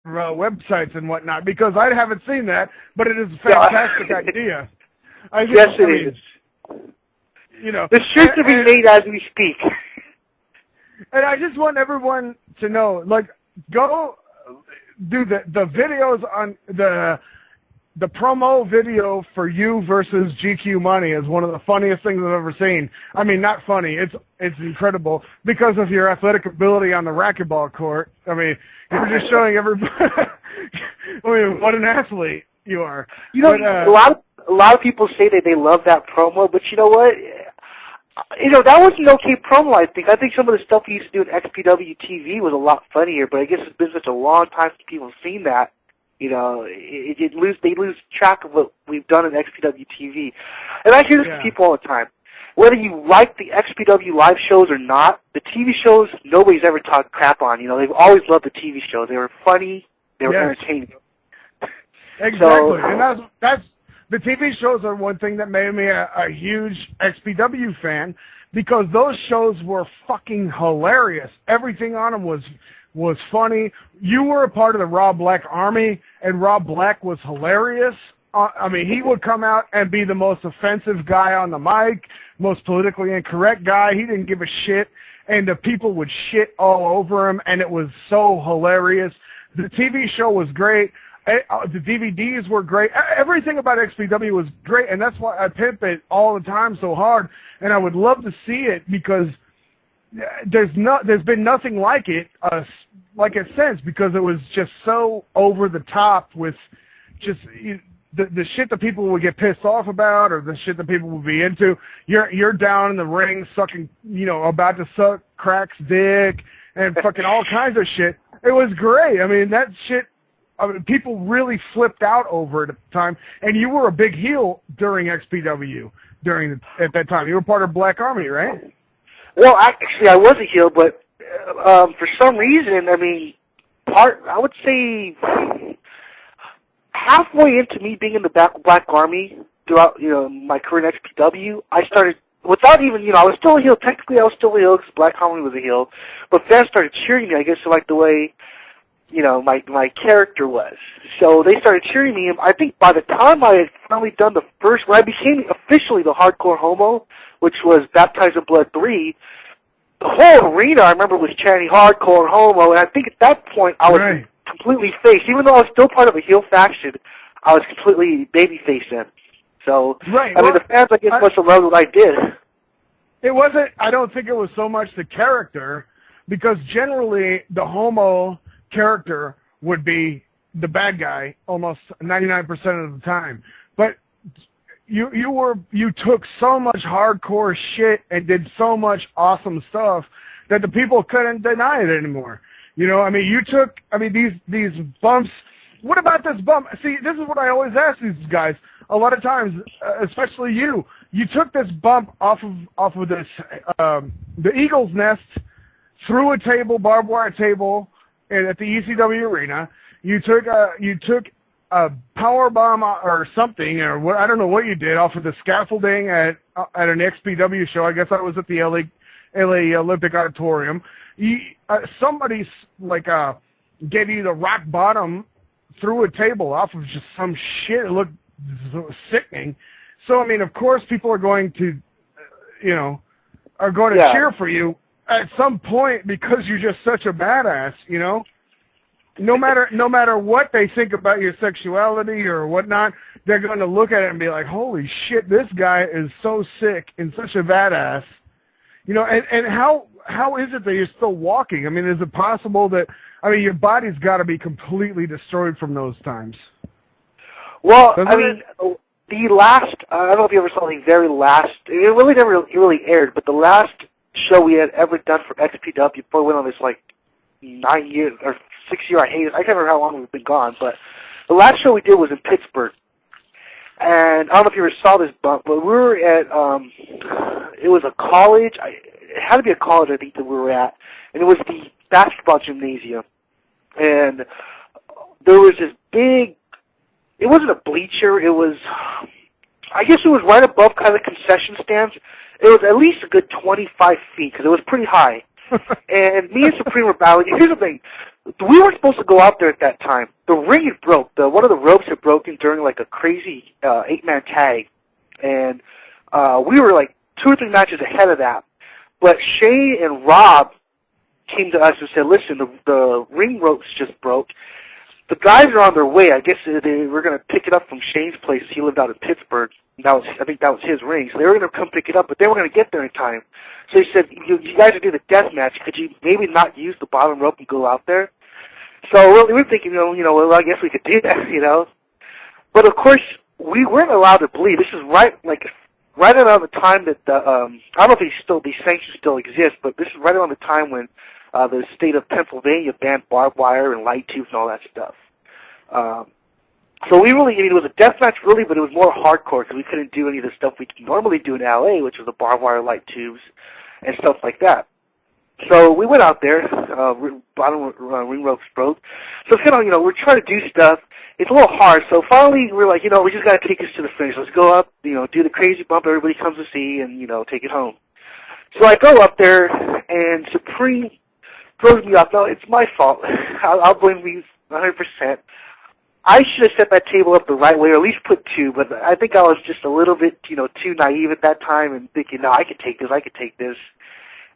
websites and whatnot, because I haven't seen that, but it is a fantastic idea. Yes, it is. You know, the shirts are being made as we speak. And I just want everyone to know, like, go do the videos on the promo video for you versus GQ Money is one of the funniest things I've ever seen. I mean, not funny. It's incredible because of your athletic ability on the racquetball court. I mean, you're just showing everybody. I mean, what an athlete you are. You know, a lot of people say that they love that promo, but you know what? You know, that was an okay promo, I think. I think some of the stuff we used to do in XPW TV was a lot funnier, but I guess it's been such a long time since people have seen that. You know, they lose track of what we've done in XPW TV. And I hear this from people all the time. Whether you like the XPW live shows or not, the TV shows, nobody's ever talked crap on. You know, they've always loved the TV shows. They were funny. They were entertaining. Exactly. So, and that's the TV shows are one thing that made me a huge XPW fan, because those shows were fucking hilarious. Everything on them was funny. You were a part of the Rob Black Army, and Rob Black was hilarious. I mean, he would come out and be the most offensive guy on the mic, most politically incorrect guy. He didn't give a shit, and the people would shit all over him, and it was so hilarious. The TV show was great. The DVDs were great. Everything about XPW was great, and that's why I pimp it all the time so hard. And I would love to see it, because there's been nothing like it since, because it was just so over the top with just the shit that people would get pissed off about, or the shit that people would be into. You're down in the ring sucking, you know, about to suck Crack's dick and fucking all kinds of shit. It was great. I mean, that shit. I mean, people really flipped out over it at the time, and you were a big heel during XPW at that time. You were part of Black Army, right? Well, actually, I was a heel, but for some reason, I mean, I would say halfway into me being in the Black Army throughout, you know, my career in XPW, I started, without even, you know, I was still a heel. Technically, I was still a heel because Black Army was a heel, but fans started cheering me, I guess, like the way, you know, my character was. So they started cheering me, and I think by the time I had finally done the first, when I became officially the Hardcore Homo, which was Baptized in Blood 3, the whole arena, I remember, was chanting Hardcore Homo, and I think at that point I was completely faced. Even though I was still part of a heel faction, I was completely babyface then. So, I mean, the fans, I guess, must have loved what I did. It wasn't, I don't think it was so much the character, because generally the Homo character would be the bad guy almost 99% of the time. But you took so much hardcore shit and did so much awesome stuff that the people couldn't deny it anymore. You know, I mean, these bumps. What about this bump? See, this is what I always ask these guys. A lot of times, especially you took this bump off of this the Eagle's Nest through a table, barbed wire table, at the ECW arena. You took a power bomb or something, or what, I don't know what you did, off of the scaffolding at an XPW show. I guess I was at the LA Olympic Auditorium. Somebody gave you the rock bottom through a table off of just some shit. It looked sickening. So I mean, of course, people are going to, cheer for you at some point, because you're just such a badass, you know? No matter what they think about your sexuality or whatnot, they're going to look at it and be like, holy shit, this guy is so sick and such a badass. You know, and how is it that you're still walking? I mean, is it possible that, your body's got to be completely destroyed from those times? Well, the last, I don't know if you ever saw the very last, it really never really aired, but the last show we had ever done for XPW before we went on this 9 years or 6 year hiatus. I can't remember how long we've been gone, but the last show we did was in Pittsburgh. And I don't know if you ever saw this bump, but we were at, it was a college, it had to be a college I think that we were at, and it was the basketball gymnasium. And there was this big, it wasn't a bleacher, it was, I guess it was right above kind of the concession stands. It was at least a good 25 feet, because it was pretty high. And me and Supreme were battling. Here's the thing. we weren't supposed to go out there at that time. The ring had broke. One of the ropes had broken during like a crazy 8-man tag, and we were like 2 or 3 matches ahead of that. But Shane and Rob came to us and said, "Listen, the ring ropes just broke. The guys are on their way. I guess they were going to pick it up from Shane's place. He lived out in Pittsburgh. I think that was his ring. So they were going to come pick it up, but they weren't going to get there in time. So he said, you guys are doing the death match. Could you maybe not use the bottom rope and go out there?" So we were thinking, well, I guess we could do that, But of course, we weren't allowed to bleed. This is right around the time that I don't know if these sanctions still exist, but this is right around the time when the state of Pennsylvania banned barbed wire and light tubes and all that stuff. So we really, it was a death match really, but it was more hardcore because we couldn't do any of the stuff we normally do in LA, which was the barbed wire, light tubes, and stuff like that. So we went out there, bottom ring ropes broke. So it's kind of, we're trying to do stuff. It's a little hard. So finally we're like, we just got to take this to the finish. Let's go up, do the crazy bump everybody comes to see and, take it home. So I go up there and Supreme throws me off. No, it's my fault. I'll blame me 100%. I should have set that table up the right way, or at least put 2, but I think I was just a little bit, too naive at that time and thinking, no, I could take this.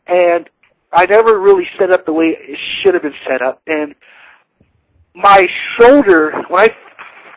And I never really set up the way it should have been set up. And my shoulder, when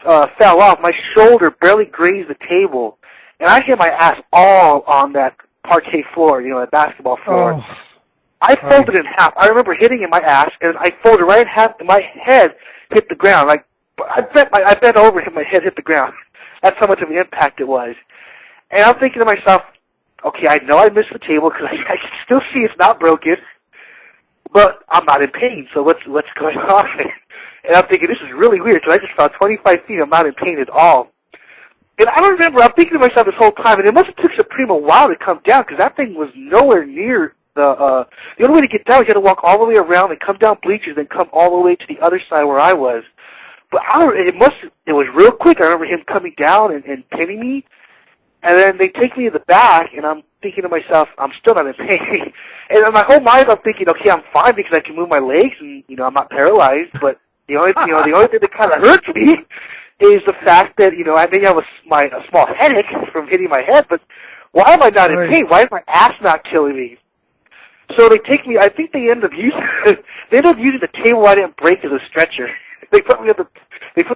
I fell off, my shoulder barely grazed the table, and I hit my ass all on that parquet floor, that basketball floor. Oh. I folded in half. I remember hitting in my ass, and I folded right in half, and my head hit the ground. Like I bent over, and my head hit the ground. That's how much of an impact it was. And I'm thinking to myself, okay, I know I missed the table because I can still see it's not broken, but I'm not in pain. So what's going on? And I'm thinking this is really weird. So I just fell 25 feet. I'm not in pain at all. And I don't remember. I'm thinking to myself this whole time, and it must have took Supreme a while to come down because that thing was nowhere near the only way to get down. You had to walk all the way around and come down bleachers, then come all the way to the other side where I was. But it was real quick. I remember him coming down and pinning me, and then they take me to the back, and I'm thinking to myself, I'm still not in pain. And in my whole mind, I'm thinking, okay, I'm fine because I can move my legs, and I'm not paralyzed. But the only thing that kind of hurts me is the fact that I may have a small headache from hitting my head, but why am I not in pain? Why is my ass not killing me? So they take me. I think they end up using the table I didn't break as a stretcher. They put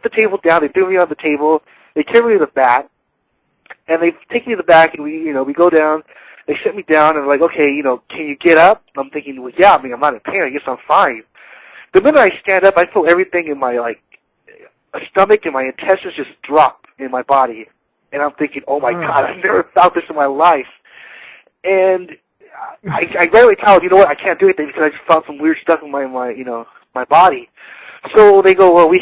the table down. They threw me on the table. They carry me to the back, and they take me to the back, and we go down. They sit me down, and they're like, okay, can you get up? I'm thinking, well, yeah. I'm not in pain. I guess I'm fine. The minute I stand up, I feel everything in my stomach and my intestines just drop in my body, and I'm thinking, oh my God, I've never felt this in my life. And I rarely tell them, what, I can't do anything because I just felt some weird stuff in my body. So they go, well, we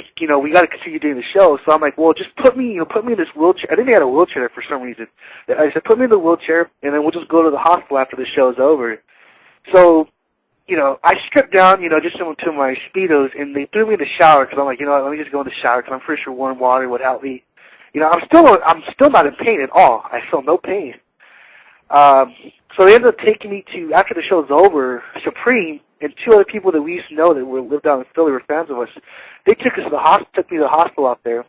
got to continue doing the show. So I'm like, well, just put me in this wheelchair. I think they had a wheelchair for some reason. I said, put me in the wheelchair, and then we'll just go to the hospital after the show's over. So, I stripped down, just into my Speedos, and they threw me in the shower because I'm like, let me just go in the shower because I'm pretty sure warm water would help me. I'm still not in pain at all. I feel no pain. So they ended up taking me to, after the show's over, Supreme and 2 other people that we used to know that lived down in Philly were fans of us. They took me to the hospital out there.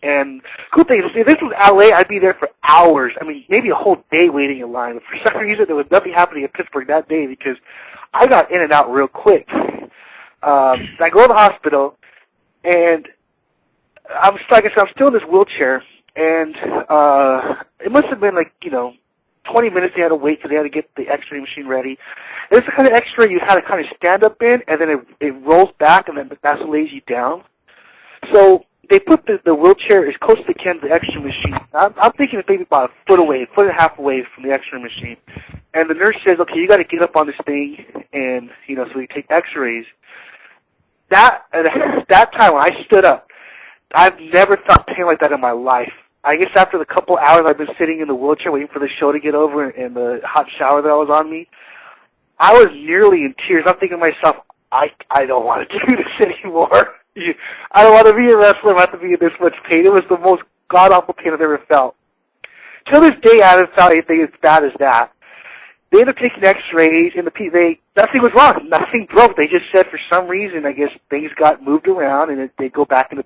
And cool thing is, if this was LA, I'd be there for hours. I mean, maybe a whole day waiting in line. But for some reason, there was nothing happening in Pittsburgh that day because I got in and out real quick. I go to the hospital, and I'm still in this wheelchair, and it must have been 20 minutes they had to wait because they had to get the X-ray machine ready. And it's the kind of X-ray you had to kind of stand up in, and then it rolls back, and then that's what lays you down. So they put the wheelchair as close as they can to the X-ray machine. I'm thinking it's maybe about a foot and a half away from the X-ray machine. And the nurse says, okay, you got to get up on this thing, and, so we take X-rays. That time when I stood up, I've never felt pain like that in my life. I guess after the couple hours I've been sitting in the wheelchair waiting for the show to get over and the hot shower that was on me, I was nearly in tears. I'm thinking to myself, I don't want to do this anymore. I don't want to be a wrestler. I have to be in this much pain. It was the most god-awful pain I've ever felt. To this day, I haven't felt anything as bad as that. They ended up taking X-rays, and nothing was wrong. Nothing broke. They just said for some reason, I guess things got moved around, and they go back into